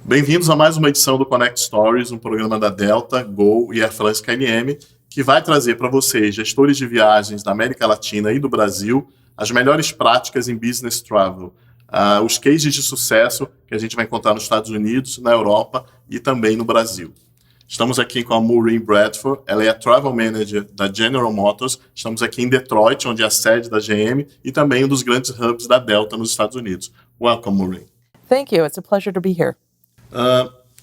Bem-vindos a mais uma edição do Connect Stories, um programa da Delta, Gol e Air France KLM, que vai trazer para vocês, gestores de viagens da América Latina e do Brasil, as melhores práticas em business travel, os cases de sucesso que a gente vai encontrar nos Estados Unidos, na Europa e também no Brasil. Estamos aqui com a Maureen Bradford, ela é a Travel Manager da General Motors, estamos aqui em Detroit, onde é a sede da GM e também um dos grandes hubs da Delta nos Estados Unidos. Welcome, Maureen. Thank you. It's a pleasure to be here.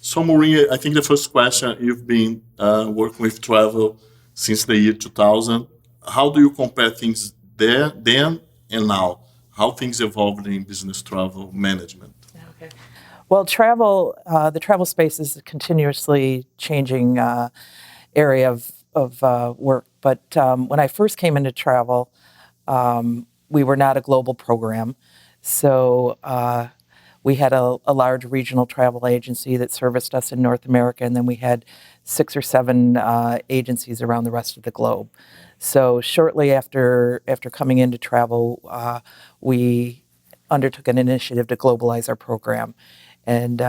So Maureen, I think the first question, you've been working with travel since the year 2000. How do you compare things there, then and now? How things evolved in business travel management? Okay. Well, the travel space is a continuously changing area of work. But when I first came into travel, we were not a global program. So we had a large regional travel agency that serviced us in North America, and then we had 6 or 7 agencies around the rest of the globe. So shortly after coming into travel, we undertook an initiative to globalize our program. And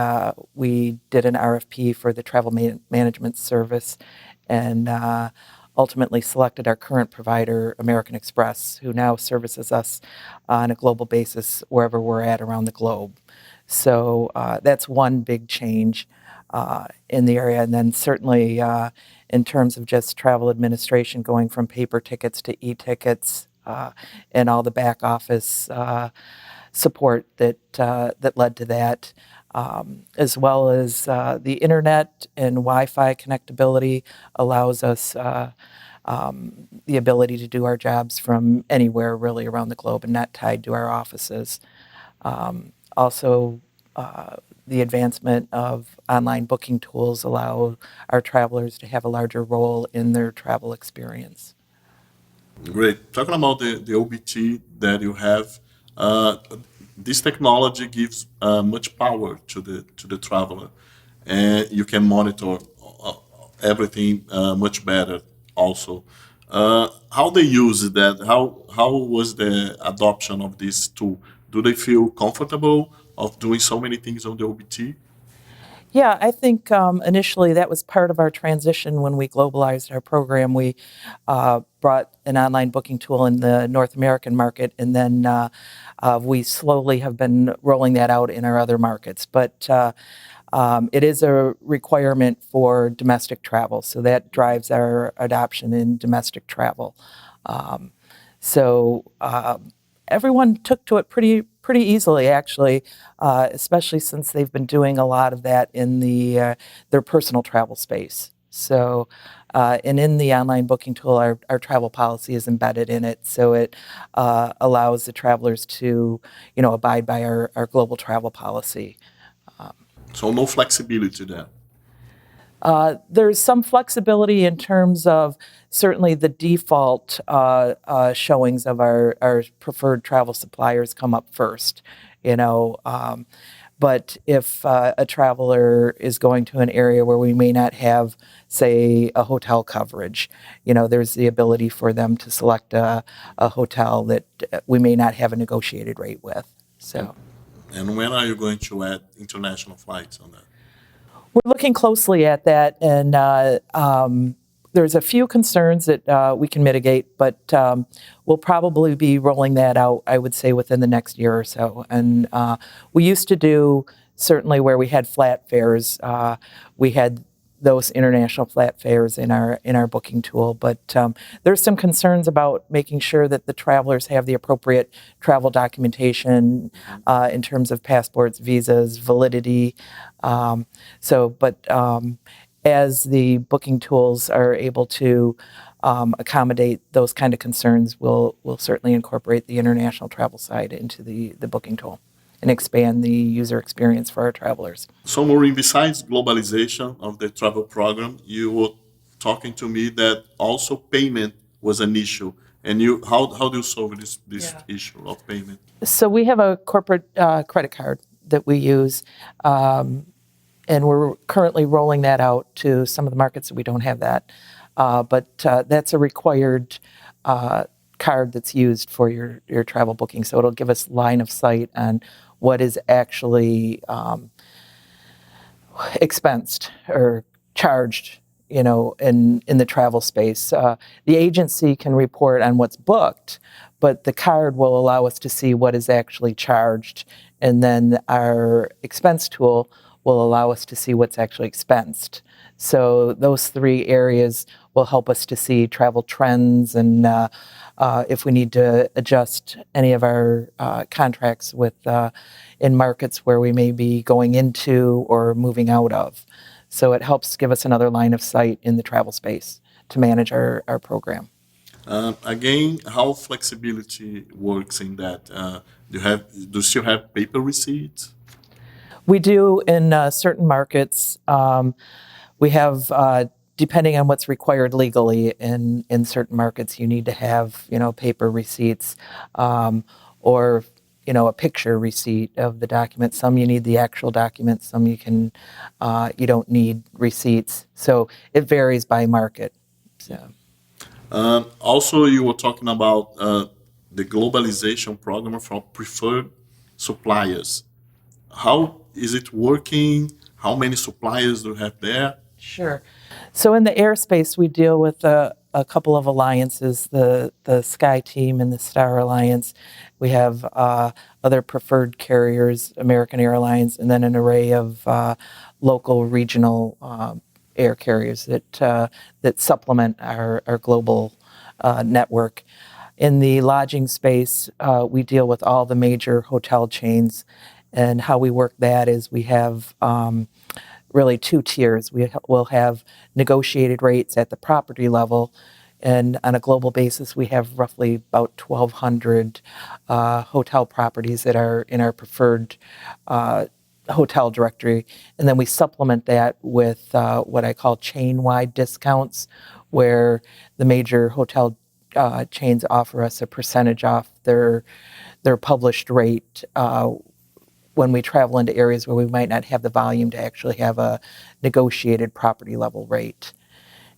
we did an RFP for the travel management service and ultimately selected our current provider, American Express, who now services us on a global basis wherever we're at around the globe. So that's one big change in the area. And then certainly in terms of just travel administration, going from paper tickets to e-tickets and all the back office support that led to that, as well as the internet and Wi-Fi connectability allows us the ability to do our jobs from anywhere really around the globe and not tied to our offices. Also, the advancement of online booking tools allow our travelers to have a larger role in their travel experience. Great. Talking about the OBT that you have, this technology gives much power to the traveler, and you can monitor everything much better. Also, how they use that? How was the adoption of this tool? Do they feel comfortable of doing so many things on the OBT? Yeah, I think initially that was part of our transition when we globalized our program. We brought an online booking tool in the North American market, and then we slowly have been rolling that out in our other markets. But it is a requirement for domestic travel, so that drives our adoption in domestic travel. So everyone took to it pretty easily, actually, especially since they've been doing a lot of that in their personal travel space. So, and in the online booking tool, our travel policy is embedded in it, so it allows the travelers to, abide by our global travel policy. So no flexibility there. There's some flexibility in terms of certainly the default showings of our preferred travel suppliers come up first, but if a traveler is going to an area where we may not have, say, a hotel coverage, there's the ability for them to select a hotel that we may not have a negotiated rate with. So. And when are you going to add international flights on that? We're looking closely at that, and there's a few concerns that we can mitigate, but we'll probably be rolling that out, I would say, within the next year or so. And we used to do, certainly where we had flat fares, we had those international flat fares in our booking tool, but there's some concerns about making sure that the travelers have the appropriate travel documentation in terms of passports, visas, validity. As the booking tools are able to accommodate those kind of concerns, we'll certainly incorporate the international travel side into the booking tool and expand the user experience for our travelers. So Maureen, besides globalization of the travel program, you were talking to me that also payment was an issue. And how do you solve this issue of payment? So we have a corporate credit card that we use. and we're currently rolling that out to some of the markets that we don't have that. But that's a required card that's used for your travel booking. So it'll give us line of sight on what is actually expensed or charged, in the travel space. The agency can report on what's booked, but the card will allow us to see what is actually charged, and then our expense tool will allow us to see what's actually expensed. So those three areas will help us to see travel trends and if we need to adjust any of our contracts with in markets where we may be going into or moving out of. So it helps give us another line of sight in the travel space to manage our program. Again, how flexibility works in that? Do you still have paper receipts? We do in certain markets. We have, depending on what's required legally in certain markets, you need to have, paper receipts or, a picture receipt of the document. Some you need the actual document. Some you don't need receipts. So it varies by market. So. Also, you were talking about the globalization program for preferred suppliers. How is it working? How many suppliers do you have there? Sure. So in the airspace, we deal with a couple of alliances, the Sky Team and the Star Alliance. We have other preferred carriers, American Airlines, and then an array of local regional air carriers that supplement our global network. In the lodging space, we deal with all the major hotel chains, and how we work that is we have really two tiers. We'll have negotiated rates at the property level, and on a global basis, we have roughly about 1,200 hotel properties that are in our preferred hotel directory, and then we supplement that with what I call chain-wide discounts, where the major hotel chains offer us a percentage off their published rate when we travel into areas where we might not have the volume to actually have a negotiated property level rate.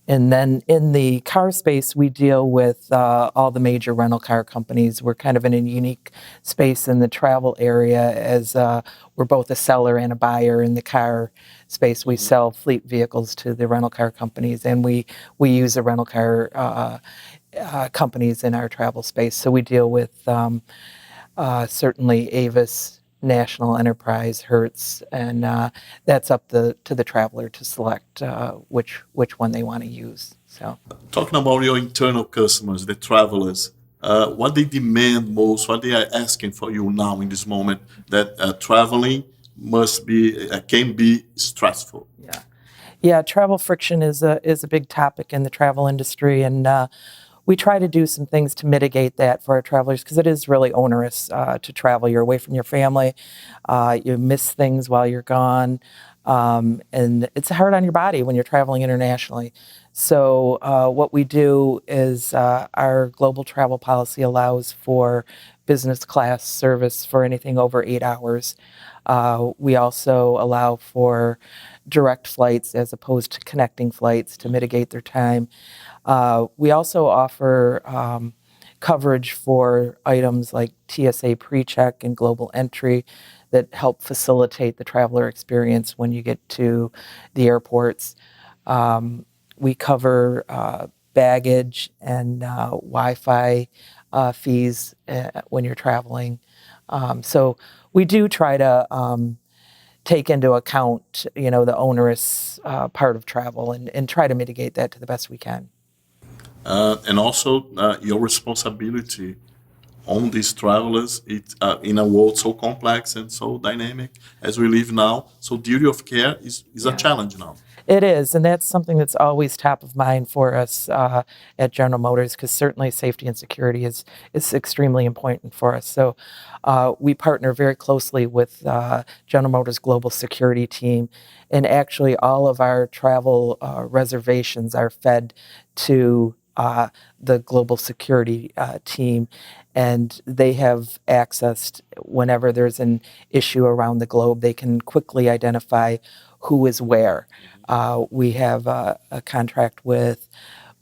And then in the car space, we deal with all the major rental car companies. We're kind of in a unique space in the travel area as we're both a seller and a buyer in the car space. We sell fleet vehicles to the rental car companies, and we use the rental car companies in our travel space. So we deal with certainly Avis, National Enterprise, Hertz, and that's up to the traveler to select which one they want to use. So, talking about your internal customers, the travelers, what they demand most, what they are asking for you now in this moment, that traveling can be stressful. Yeah. Travel friction is a big topic in the travel industry, and we try to do some things to mitigate that for our travelers because it is really onerous to travel. You're away from your family, you miss things while you're gone, and it's hard on your body when you're traveling internationally. So what we do is our global travel policy allows for business class service for anything over 8 hours. We also allow for direct flights as opposed to connecting flights to mitigate their time. We also offer coverage for items like TSA PreCheck and global entry that help facilitate the traveler experience when you get to the airports. We cover baggage and Wi-Fi fees when you're traveling. So we do try to take into account, the onerous part of travel and try to mitigate that to the best we can. And also your responsibility on these travelers in a world so complex and so dynamic as we live now. So duty of care is a challenge now. It is, and that's something that's always top of mind for us at General Motors, because certainly safety and security is extremely important for us. So we partner very closely with General Motors Global Security Team, and actually all of our travel reservations are fed to the Global Security Team, and they have access whenever there's an issue around the globe. They can quickly identify who is where. We have a contract with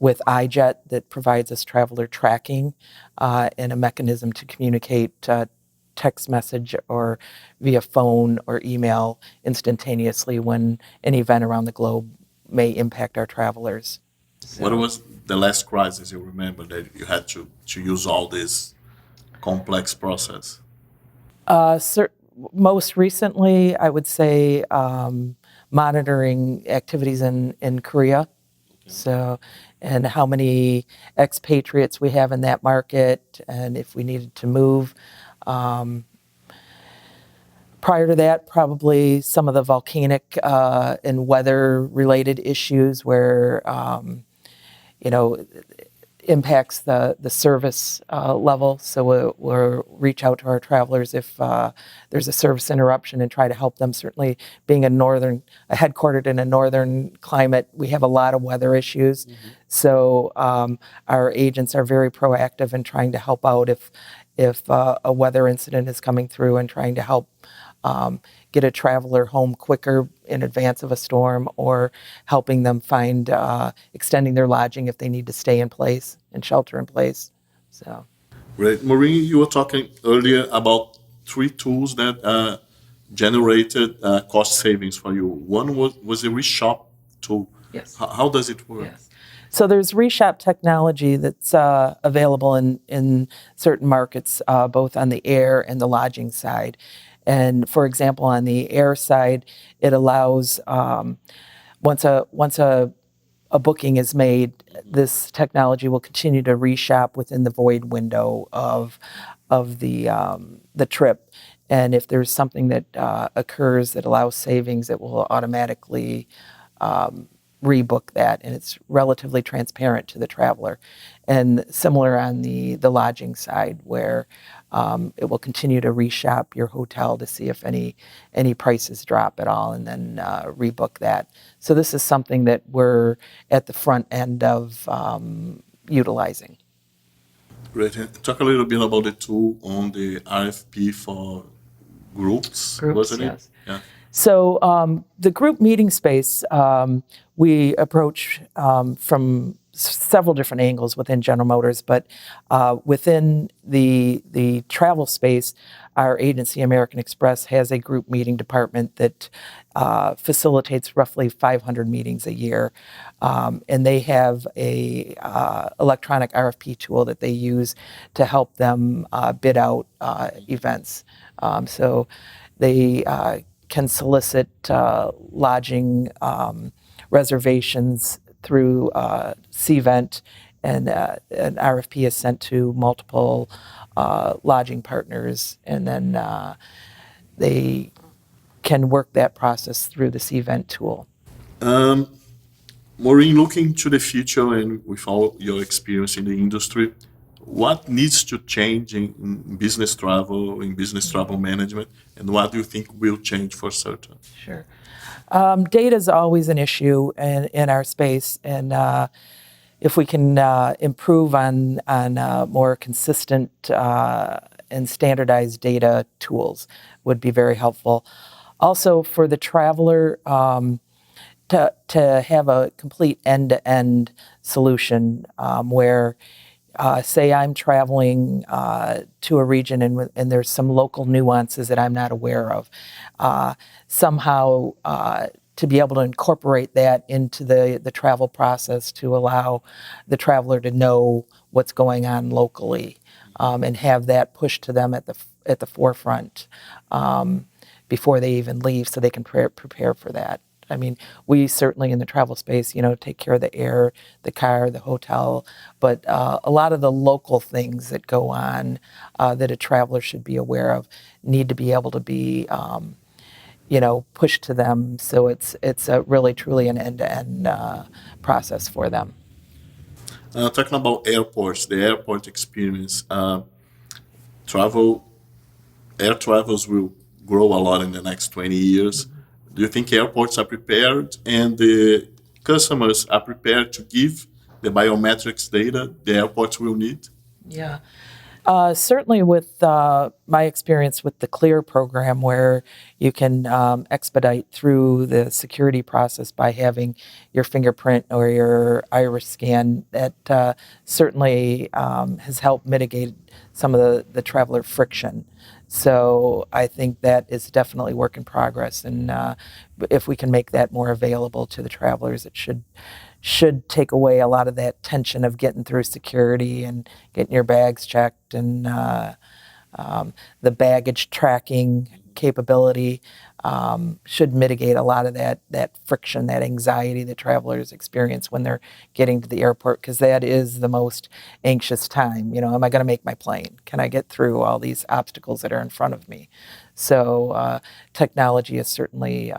iJet that provides us traveler tracking and a mechanism to communicate text message or via phone or email instantaneously when an event around the globe may impact our travelers. What was the last crisis you remember that you had to use all this complex process? Most recently, I would say monitoring activities in Korea. So, and how many expatriates we have in that market, and if we needed to move. Prior to that, probably some of the volcanic and weather-related issues where, impacts the service level. So we'll reach out to our travelers if there's a service interruption and try to help them. Certainly being headquartered in a northern climate, we have a lot of weather issues. Mm-hmm. So our agents are very proactive in trying to help out if a weather incident is coming through and trying to help get a traveler home quicker in advance of a storm, or helping them find extending their lodging if they need to stay in place and shelter in place. So, Great. Maureen, you were talking earlier about 3 tools that generated cost savings for you. One was a reshop tool. Yes. How does it work? Yes. So there's reshop technology that's available in certain markets, both on the air and the lodging side. And for example, on the air side, it allows once a booking is made, this technology will continue to reshop within the void window of the trip. And if there's something that occurs that allows savings, it will automatically rebook that, and it's relatively transparent to the traveler. And similar on the lodging side, where it will continue to reshop your hotel to see if any prices drop at all, and then rebook that. So this is something that we're at the front end of utilizing. Great. And talk a little bit about the tool on the RFP for groups, wasn't it? Yes. Yeah. So the group meeting space, we approach from several different angles within General Motors, but within the travel space, our agency, American Express, has a group meeting department that facilitates roughly 500 meetings a year. And they have a electronic RFP tool that they use to help them bid out events. So they can solicit lodging reservations through CVent, and an RFP is sent to multiple lodging partners, and then they can work that process through the CVent tool. Maureen, looking to the future and with all your experience in the industry, what needs to change in business travel, in business travel management, and what do you think will change for certain? Sure. Data is always an issue in our space, and if we can improve on more consistent and standardized data tools would be very helpful. Also, for the traveler, to have a complete end-to-end solution where, say I'm traveling to a region and there's some local nuances that I'm not aware of, somehow to be able to incorporate that into the travel process to allow the traveler to know what's going on locally, and have that pushed to them at the forefront before they even leave, so they can prepare for that. I mean, we certainly in the travel space, take care of the air, the car, the hotel, but a lot of the local things that go on that a traveler should be aware of need to be able to be, pushed to them. So it's really truly an end-to-end process for them. Talking about airports, the airport experience, air travels will grow a lot in the next 20 years. Mm-hmm. Do you think airports are prepared and the customers are prepared to give the biometrics data the airports will need? Yeah. Certainly with my experience with the CLEAR program, where you can expedite through the security process by having your fingerprint or your iris scan, that certainly has helped mitigate some of the traveler friction. So I think that is definitely work in progress, and if we can make that more available to the travelers, it should take away a lot of that tension of getting through security and getting your bags checked, and the baggage tracking capability should mitigate a lot of that friction, that anxiety that travelers experience when they're getting to the airport, because that is the most anxious time. Am I going to make my plane? Can I get through all these obstacles that are in front of me? So technology is certainly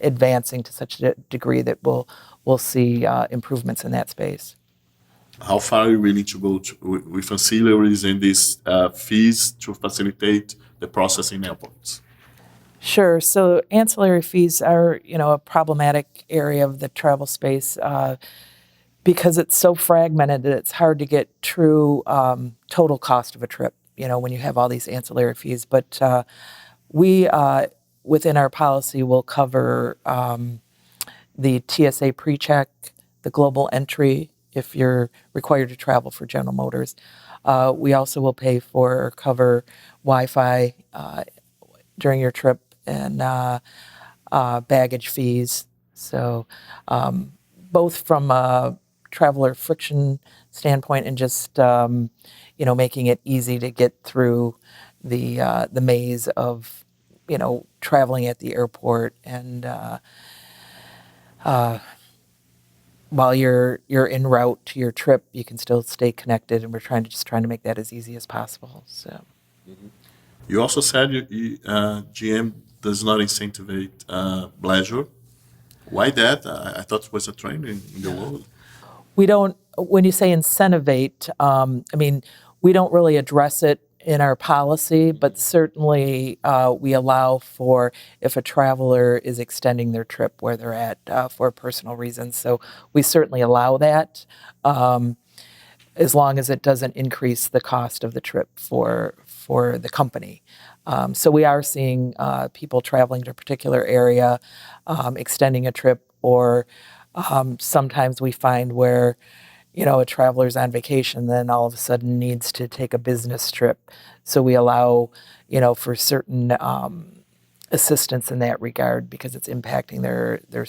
advancing to such a degree that we'll see improvements in that space. How far are you willing to go with ancillaries and these fees to facilitate the process in airports? Sure. So ancillary fees are, a problematic area of the travel space because it's so fragmented that it's hard to get true total cost of a trip, when you have all these ancillary fees. But we, within our policy, will cover the TSA pre-check, the global entry, if you're required to travel for General Motors. We also will pay for or cover Wi-Fi during your trip, and baggage fees. So both from a traveler friction standpoint and just making it easy to get through the maze of traveling at the airport, and while you're en route to your trip, you can still stay connected, and we're trying to make that as easy as possible. So. You also said GM does not incentivize leisure. Why that? I thought it was a trend in the world. We don't, when you say incentivate, we don't really address it in our policy, but certainly we allow for if a traveler is extending their trip where they're at for personal reasons. So we certainly allow that, as long as it doesn't increase the cost of the trip for the company. So we are seeing people traveling to a particular area, extending a trip, or sometimes we find where a traveler's on vacation, then all of a sudden needs to take a business trip. So we allow, for certain assistance in that regard, because it's impacting their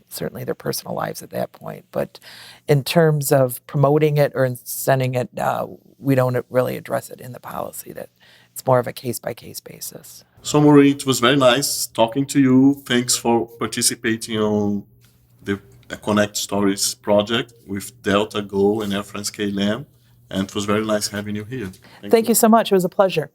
certainly their personal lives at that point. But in terms of promoting it or sending it, we don't really address it in the policy. That it's more of a case-by-case basis. So Maureen, it was very nice talking to you. Thanks for participating on the Connect Stories project with Delta, Go, and Air France KLM. And it was very nice having you here. Thank you so much. It was a pleasure.